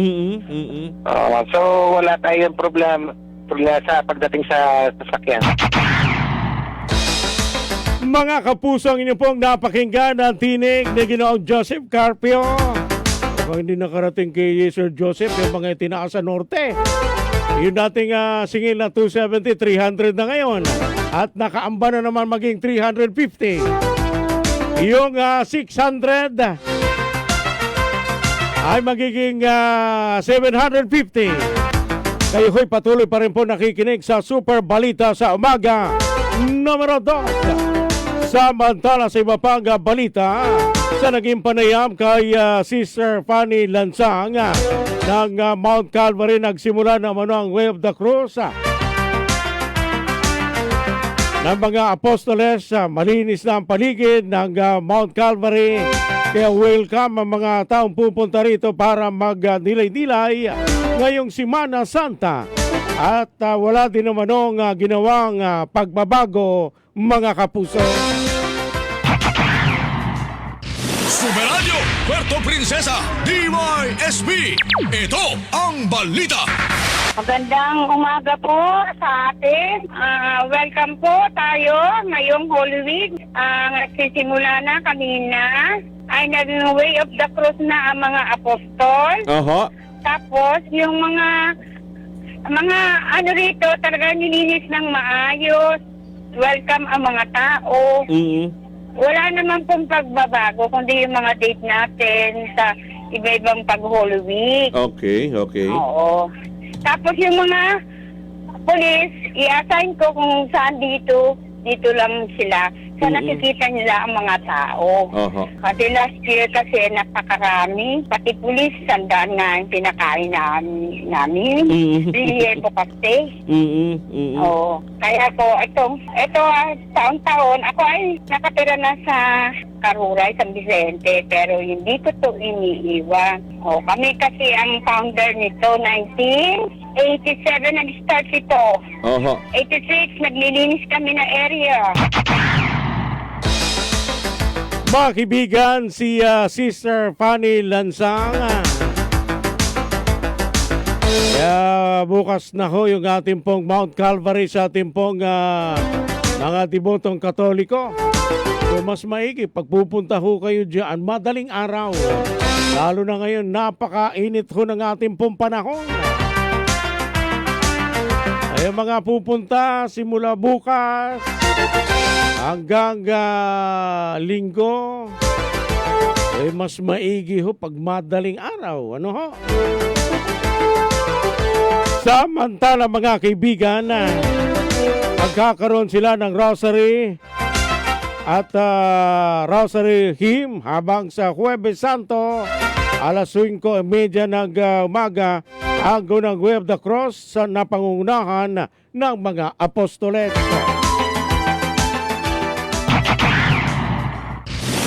So wala tayong problema sa pagdating sa sasakyan. Mga kapuso, ang inyo pong napakinggan ang tinig ni Ginoong Joseph Carpio. Kung hindi nakarating kay Sir Joseph, yung mga itinaas sa norte. Yung dating singil na 270, 300 na ngayon. At nakaamba na naman maging 350. Yung 600 ay magiging 750. Kayo ho'y patuloy pa rin po nakikinig sa Super Balita sa umaga. Numero 2. Samantala sa iba pang balita, sa naging panayam kay Sister Fanny Lansang ng Mount Calvary, nagsimula naman ang Way of the Cross ng mga apostoles. Malinis na ang paligid ng Mount Calvary, kaya welcome ang mga taong pupunta rito para mag-nilay-nilay ngayong Semana Santa. At wala din naman ginawang pagbabago, mga kapuso. Superadyo, Puerto Princesa, DYSB. Ito ang balita. Magandang umaga po sa atin. Welcome po tayo ngayong Holy Week. Nagsisimula na kanina. Ay naging Way of the Cross na ang mga apostol. Tapos yung mga rito talaga nilinis ng maayos. Welcome ang mga tao. Wala naman pong pagbabago kundi yung mga date natin sa iba-ibang pag-Holy Week. Okay. Oo. Tapos yung mga police, i-assign ko kung saan dito lang sila. sa nakikita nila ang mga tao. Oho. Kasi last year kasi napakarami, pati pulis, sandaan na yung pinakain namin. Biliye po kasi. Oo. Kaya po, ito taon-taon, ako ay nakatira na sa Karuray, San Vicente, pero hindi ko to iniiwan. O, kami kasi ang founder nito, 1987 nag-start ito. Oho. 86, naglilinis kami na area. Mga kaibigan, si Sister Fanny Lansang. Kaya bukas na ho yung ating pong Mount Calvary sa ating pong mga debotong Katoliko. So mas maigi, pagpupunta ho kayo dyan, madaling araw. Lalo na ngayon, napakainit ho ng ating pong panahon. Ay mga pupunta simula bukas hanggang linggo, ay mas maigi ho pag madaling araw. Ano ho? Samantala mga kaibigan, magkakaroon sila ng rosary at rosary hymn habang sa Huwebes Santo alas 5:30 ng umaga ang gunang Way of the Cross sa napangungunahan ng mga apostoles.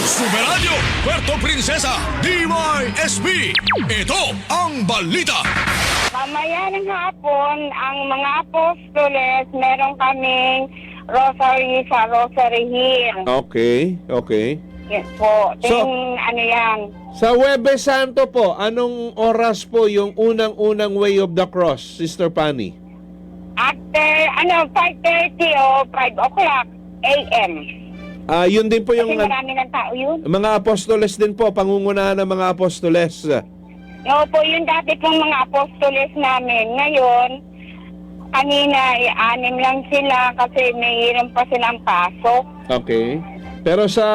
Superadyo, Puerto Princesa, DYSB. Ito ang balita. Mamaya ng hapon, ang mga apostoles, meron kaming rosary sa Rosary Hill. Okay. Yes po. So- Ano yan? Sa Huwebes Santo po, anong oras po yung unang-unang Way of the Cross, Sister Fanny? After, 5:30 o 5 o'clock a.m. Yun din po Kasi marami ng tao yun. mga apostoles din po, pangungunahan ng mga apostoles. Opo, yung dati pong mga apostoles namin. Ngayon, kanina, 6 lang sila kasi mayroon pa silang pasok. Okay. Pero sa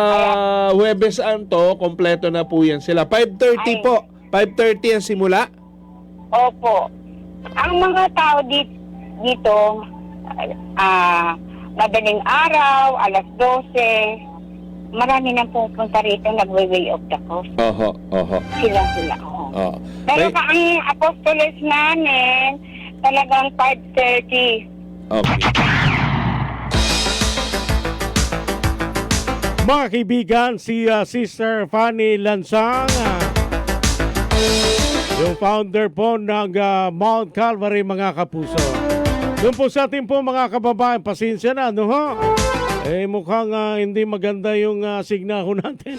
Huwebes Santo, kompleto na po yan sila. 5:30 Ay. po. 5:30 ang simula? Opo. Ang mga tao dito, madaling araw, alas 12, marami nang pupunta rito nag-way of the cross. Oho. Sila. Oh. Pero ang apostoles namin, talagang 5:30. Okay. Mga kaibigan, si Sister Fanny Lansang, yung founder po ng Mount Calvary, mga kapuso. Doon po sa ating po mga kababayan, pasensya na, no ho? Mukhang hindi maganda yung signal ko natin.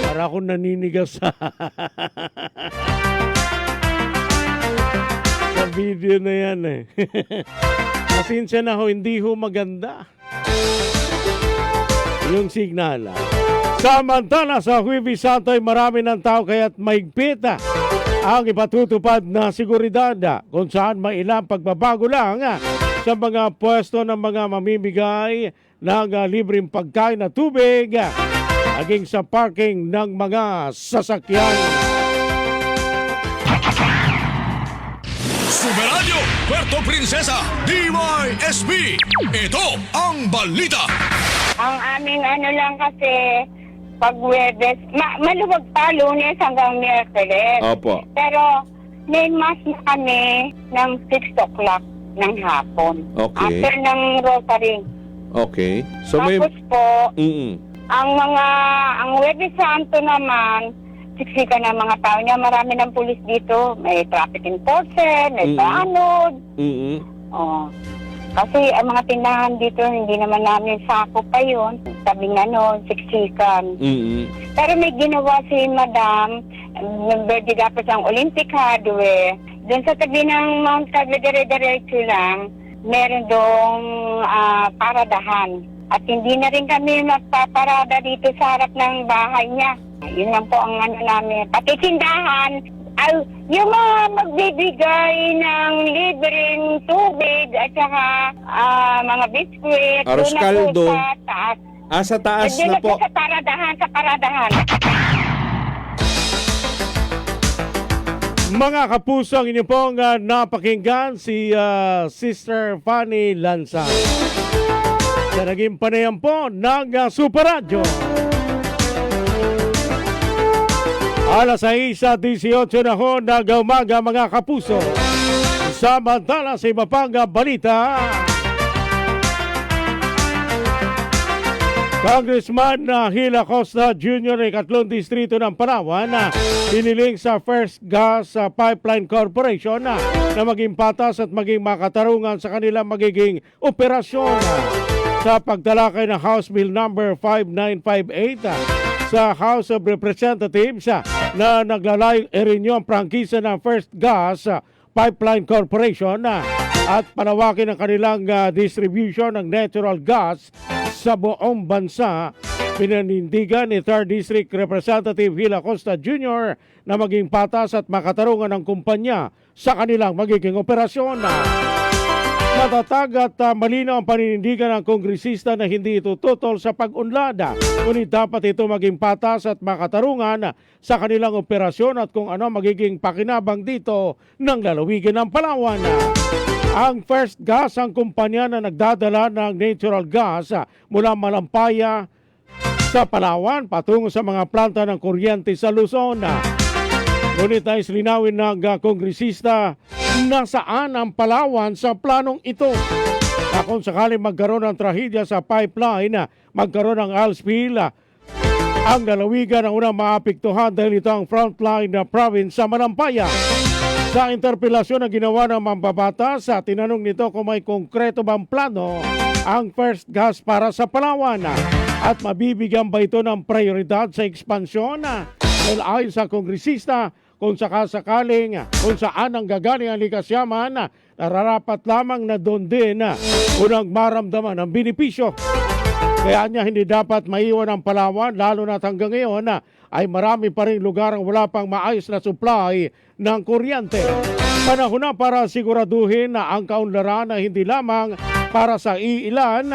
Para akong naninigas sa sa video na yan Pasensya na ho, hindi ho maganda yung signal. Samantala sa Huwebes Santo ay marami ng tao kaya't maigpit ang ipatutupad na seguridad kung saan may ilang pagbabago lang sa mga pwesto ng mga mamimigay ng libreng pagkain na tubig aging sa parking ng mga sasakyan. Superadyo, Puerto Princesa, DYSB. Ito ang balita. Ang aming lang kasi, pag Huwebes, maluwag pa, Lunes hanggang Miyerkules. Opo. Pero may mass na kami ng 6 o'clock ng hapon. Okay. After ng rosary. Okay. So Tapos po, Mm-mm. ang Huwebes Santo naman, siksika ng mga tao niya. Marami ng pulis dito. May traffic enforcer, may tanod. Mm-mm. Oh. Kasi ang mga tindahan dito, hindi naman namin sako pa yun. Sabing siksikan. Mm-mm. Pero may ginawa si Madam, birthday dapat ang Olympic Hardware. Doon sa tabi ng Mount Calvary, dire-diretso lang, meron doong paradahan. At hindi na rin kami magpaparada dito sa harap ng bahay niya. Yun lang po ang namin. Pati tindahan, yung mga magbibigay ng libreng tubig at saka mga biskwit, Aros doon na po kaldo. sa taas. Sa taas Doon na po. sa paradahan. Mga kapuso, ang inyo pong napakinggan si Sister Fanny Lansang. sa naging panayam po ng Super Radio. Alas 6:18 na ho ng umaga mga kapuso. Samantala sa iba pang balita, Congressman Hila Costa Jr. ng 3 distrito ng Palawan hiniling sa First Gas Pipeline Corporation na maging patas at maging makatarungan sa kanilang magiging operasyon sa pagtalakay ng House Bill number 5958 sa House of Representatives na naglalayong i-renew ang prangkisa ng First Gas Pipeline Corporation at palawakin ang kanilang distribution ng natural gas sa buong bansa. Pinanindigan ni 3rd District Representative Hila Costa Jr. na maging patas at makatarungan ng kumpanya sa kanilang magiging operasyon. Matatag at malinaw ang paninindigan ng kongresista na hindi ito tutol sa pag-unlad, ngunit dapat ito maging patas at makatarungan sa kanilang operasyon at kung ano magiging pakinabang dito ng lalawigan ng Palawan. Ang First Gas ang kumpanya na nagdadala ng natural gas mula Malampaya sa Palawan patungo sa mga planta ng kuryente sa Luzon. Ngunit ay linawin ng kongresista na saan ang Palawan sa planong ito. Na kung sakaling magkaroon ng trahedya sa pipeline, magkaroon ng oil spill, ang lalawigan ang unang maapektuhan dahil ito ang frontline na province sa Malampaya. Sa interpelasyon na ginawa ng mambabatas, tinanong nito kung may konkreto bang plano ang First Gas para sa Palawan at mabibigyan ba ito ng prioridad sa ekspansyon dahil ayon sa kongresista kung sakasakaling kung saan ang gagaling ang likasyaman, nararapat lamang na doon din unang maramdaman ang benepisyo. Kaya niya hindi dapat maiwan ang Palawan lalo na hanggang ngayon ay marami pa rin lugar ang wala pang maayos na supply ng kuryente. Panahon na para siguraduhin na ang kaunlaran na hindi lamang para sa iilan,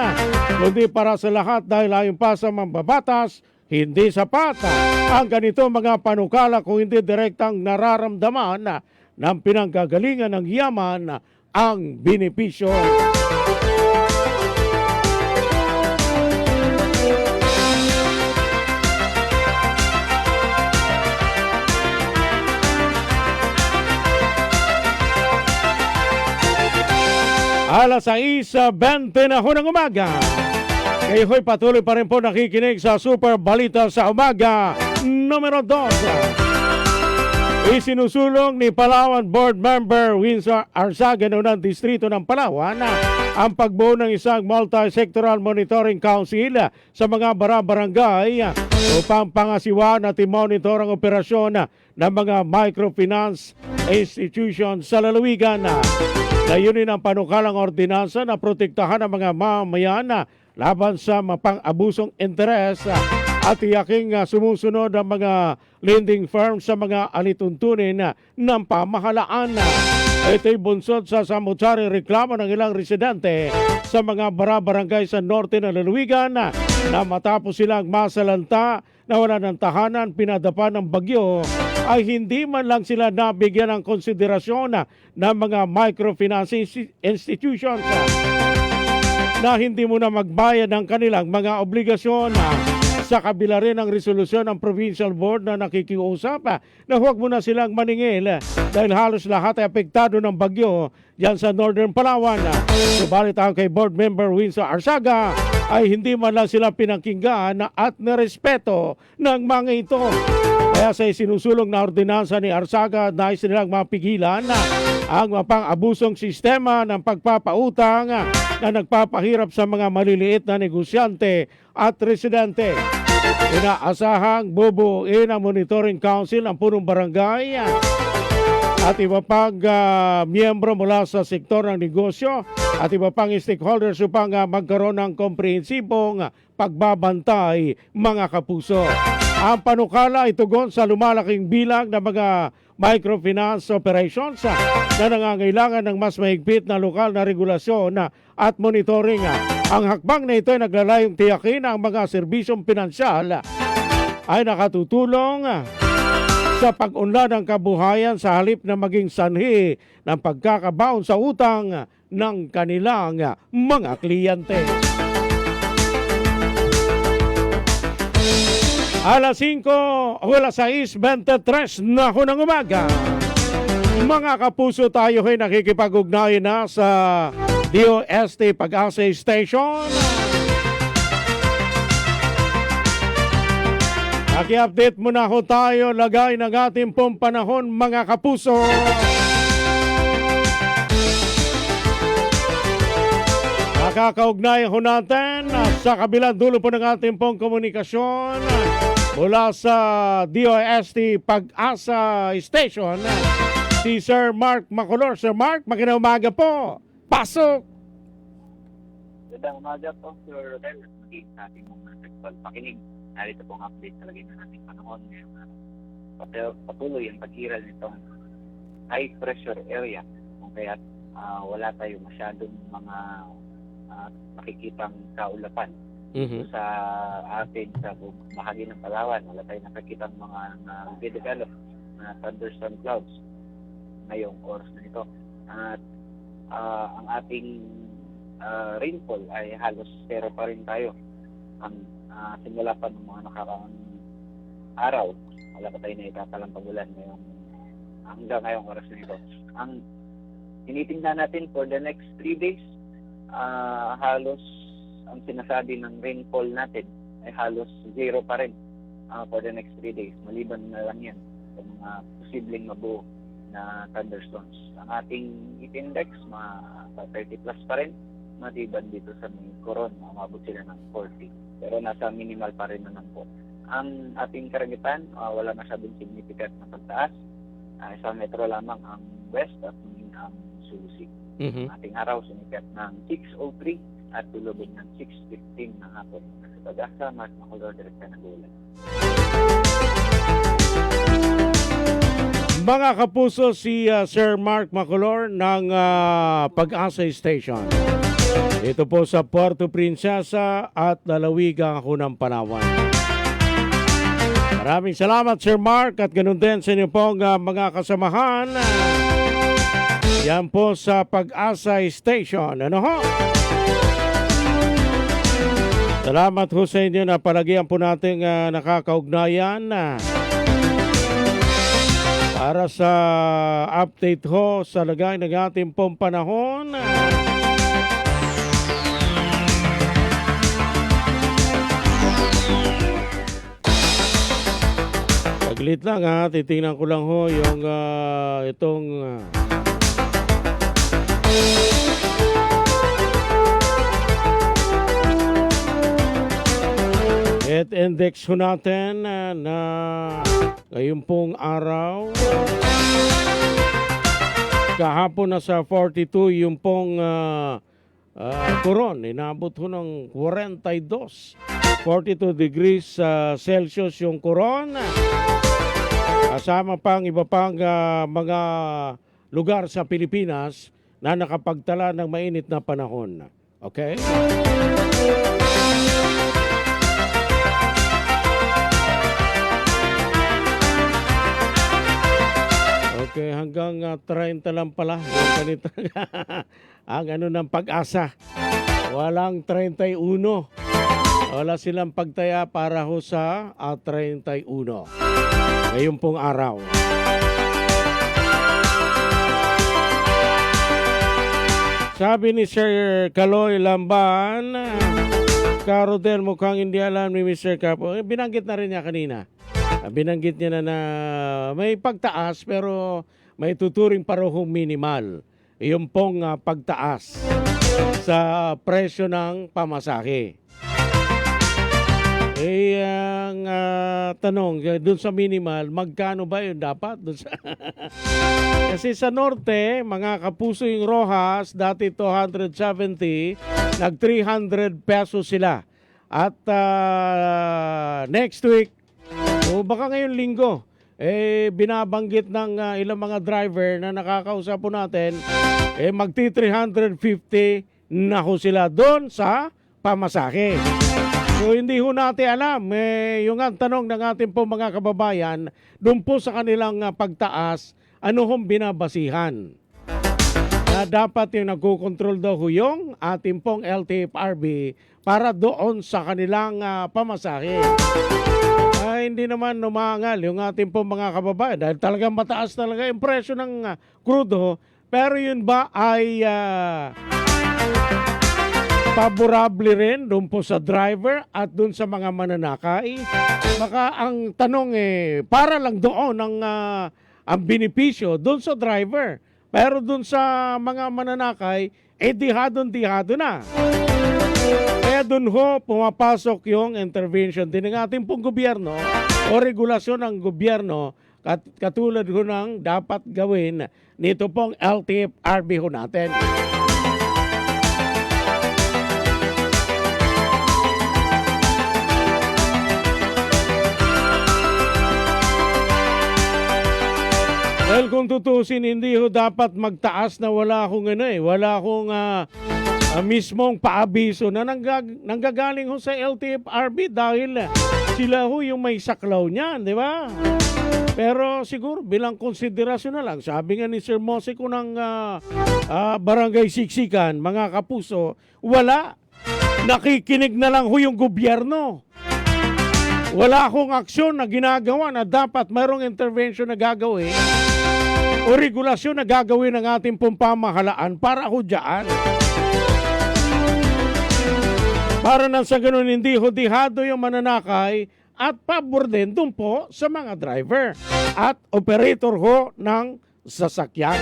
kundi para sa lahat dahil ayon pa sa mambabatas, hindi sapat ang ganito mga panukala kung hindi direktang nararamdaman ng pinanggagalingan ng yaman ang benepisyo. Alas 6:20 na ho ng umaga. Kayo'y patuloy pa rin po nakikinig sa Super Balita sa Umaga numero 2. Isinusulong ni Palawan Board Member Windsor Arzaga ng unang distrito ng Palawan ang pagbuo ng isang multi-sectoral monitoring council sa mga barangay upang pangasiwaan at i-monitor ang operasyon ng mga microfinance institutions sa lalawigan. Layunin ang panukalang ordinansa na protektahan ang mga mamamayan laban sa mapang-abusong interes at tiyaking sumusunod ang mga lending firms sa mga alituntunin ng pamahalaan. Ito'y bunsod sa samut-saring reklamo ng ilang residente sa mga barangay sa norte ng lalawigan na matapos silang masalanta na wala ng tahanan pinadapa ng bagyo ay hindi man lang sila nabigyan ng konsiderasyon ng mga microfinance institutions na hindi muna magbayad ng kanilang mga obligasyon. Sa kabila rin ang resolusyon ng Provincial Board na nakikiusap na huwag muna silang maningil dahil halos lahat ay apektado ng bagyo dyan sa Northern Palawan. Subalit ang kay Board Member Windsor Arzaga ay hindi man lang sila pinakinggan at nirespeto ng mga ito. Kaya sa sinusulong na ordinansa ni Arzaga, nais nilang mapigilan ang mapang-abusong sistema ng pagpapautang na nagpapahirap sa mga maliliit na negosyante at residente. Inaasahang bubuin ang monitoring council ng punong barangay at iba pang miyembro mula sa sektor ng negosyo at iba pang stakeholders upang magkaroon ng komprehensibong pagbabantay mga kapuso. Ang panukala ay tugon sa lumalaking bilang ng mga microfinance operations na nangangailangan ng mas mahigpit na lokal na regulasyon at monitoring. Ang hakbang na ito ay naglalayong tiyakin ang mga serbisyong pinansyal ay nakatutulong sa pag-unlad ng kabuhayan sa halip na maging sanhi ng pagkakabaon sa utang ng kanilang mga kliyente. Alas 5 o alas 6:23 na ho ng umaga. Mga kapuso, tayo ay nakikipag-ugnayan na sa DOST Pag-asa Station. Naki-update muna ho tayo, lagay ng ating pong panahon, mga kapuso. Nakakaugnay ho natin sa kabilang dulo po ng ating pong komunikasyon mula sa DOST Pag-asa Station, si Sir Mark Macolor. Sir Mark, magandang umaga po. Pasok! Magandang umaga po, Sir Rodel. Magiging sa ating mga pakinig. Narito pong update talaga ng ating panahon ngayong patuloy ang pag-iral nitong high pressure area kung kaya wala tayo masyadong mga nakikitang kaulapan sa atin sa bahagi ng Palawan. Wala tayong nakikitang mga develop na thunderstorm clouds ngayong oras na ito. At ang ating rainfall ay halos zero pa rin tayo. Simula pa ng mga nakaraang araw, wala pa tayo na itatalang pagulan hanggang ngayong oras na ito. Ang tinitingnan natin for the next 3 days, halos ang sinasabi ng rainfall natin ay halos zero pa rin for the next 3 days. Maliban na lang yan sa mga posibleng mabuo na thunderstorms. Ang ating heat index, 30 plus pa rin, matiban dito sa Coron, umabot sila ng 40. Pero nasa minimal pa rin naman po. Ang ating karangitan, wala masyadong significant na pagtaas. Sa metro lamang ang west at ang Sulusig. Ating araw, sumikat ng 6:03 at tulubin ng 6:15 ng hapon. Sa Pag-asa, Mark Macolor, direkta ng ulan. Mga kapuso, si Sir Mark Macolor ng Pag-asa Station. Ito po sa Puerto Princesa at lalawigan ako ng Palawan. Maraming salamat, Sir Mark, at ganun din sa inyo pong mga kasamahan. Yan po sa Pag-asa Station. Ano ho? Salamat ho sa inyo na palagian po nating nakakaugnayan para sa update ho sa lagay ng ating pong panahon. Saglit lang titingnan ko lang ho yung itong heat index ho natin na ngayon pong araw. Kahapon nasa 42 yung pong Coron. Inabot ho ng 42 degrees Celsius yung Coron. Kasama pang iba pang mga lugar sa Pilipinas na nakapagtala ng mainit na panahon. Okay? Okay, hanggang 30 lang pala. Ganito ang ano ng Pag-asa. Walang 31. Wala silang pagtaya para ho sa 31. Ngayon pong araw. Sabi ni Sir Kaloy Lamban, Karodel, mukhang hindi alam ni Mr. Capo. Binanggit na rin niya kanina. Binanggit niya na may pagtaas pero may tuturing parehong minimal. Yung pong pagtaas sa presyo ng pamasahe. Ang tanong, dun sa minimal, magkano ba yun dapat? Dun sa kasi sa norte, mga kapuso yung Rojas, dati 270, nag 300 pesos sila. At next week, o baka ngayon linggo, binabanggit ng ilang mga driver na nakakausap po natin, magti 350 na ho sila doon sa pamasahe. So hindi ho natin alam, yung tanong ng ating po mga kababayan, doon po sa kanilang pagtaas, ano hong binabasihan? Na dapat yung nagkukontrol daw ho yung ating pong LTFRB para doon sa kanilang pamasahe. Ay hindi naman umangal yung ating pong mga kababayan dahil talagang mataas talaga yung presyo ng crudo. Pero yun ba ay favorable rin doon po sa driver at doon sa mga mananakay? Baka ang tanong para lang doon ang benepisyo doon sa driver. Pero doon sa mga mananakay, dihado na. Kaya doon ho pumapasok yung intervention din ng ating pong gobyerno o regulasyon ng gobyerno katulad ho ng dapat gawin nito pong LTFRB ho natin. Well, kung tutusin, hindi ho dapat magtaas na wala akong mismong paabiso na nanggagaling ho sa LTFRB dahil sila ho yung may saklaw niyan, di ba? Pero siguro bilang konsiderasyon na lang, sabi nga ni Sir Mosico ng Barangay Siksikan, mga kapuso, wala. Nakikinig na lang ho yung gobyerno. Wala akong aksyon na ginagawa na dapat mayroong intervention na gagawin o regulasyon na gagawin ng ating pong pamahalaan para ho dyan. Para nang sa ganun hindi ho dihado yung mananakay at pabor din dun po sa mga driver at operator ho ng sasakyan.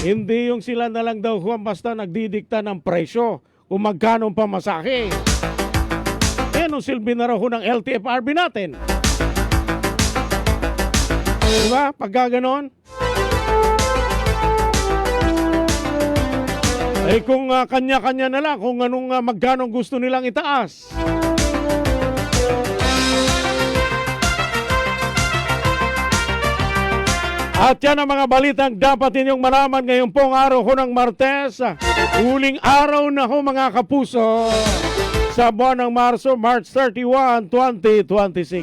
Hindi yung sila na lang daw ho basta nagdidikta ng presyo kung magkano ang pamasahe. Anong silbi na raw ho ng LTFRB natin? Diba? Pagka ganon. Kung kanya-kanya na lang kung anong magkano gusto nilang itaas. At yan ang mga balitang dapat ninyong malaman ngayon pong araw ho ng Martes. Huling araw na ho mga kapuso sa buwan ng Marso, March 31, 2026.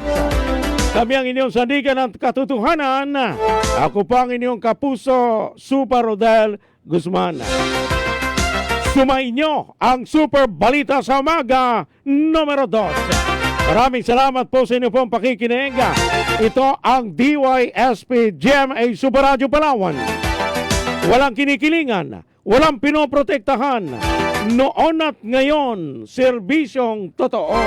Kami ang inyong sandigan ng katotohanan. Ako po ang inyong kapuso, Super Rodel Guzman. Sumainyo ang Super Balita sa Umaga, numero 2. Maraming salamat po sa inyo pong pakikinig. Ito ang DYSP GMA Super Radio Palawan. Walang kinikilingan, walang pinoprotektahan. Noon at ngayon, serbisyong totoo.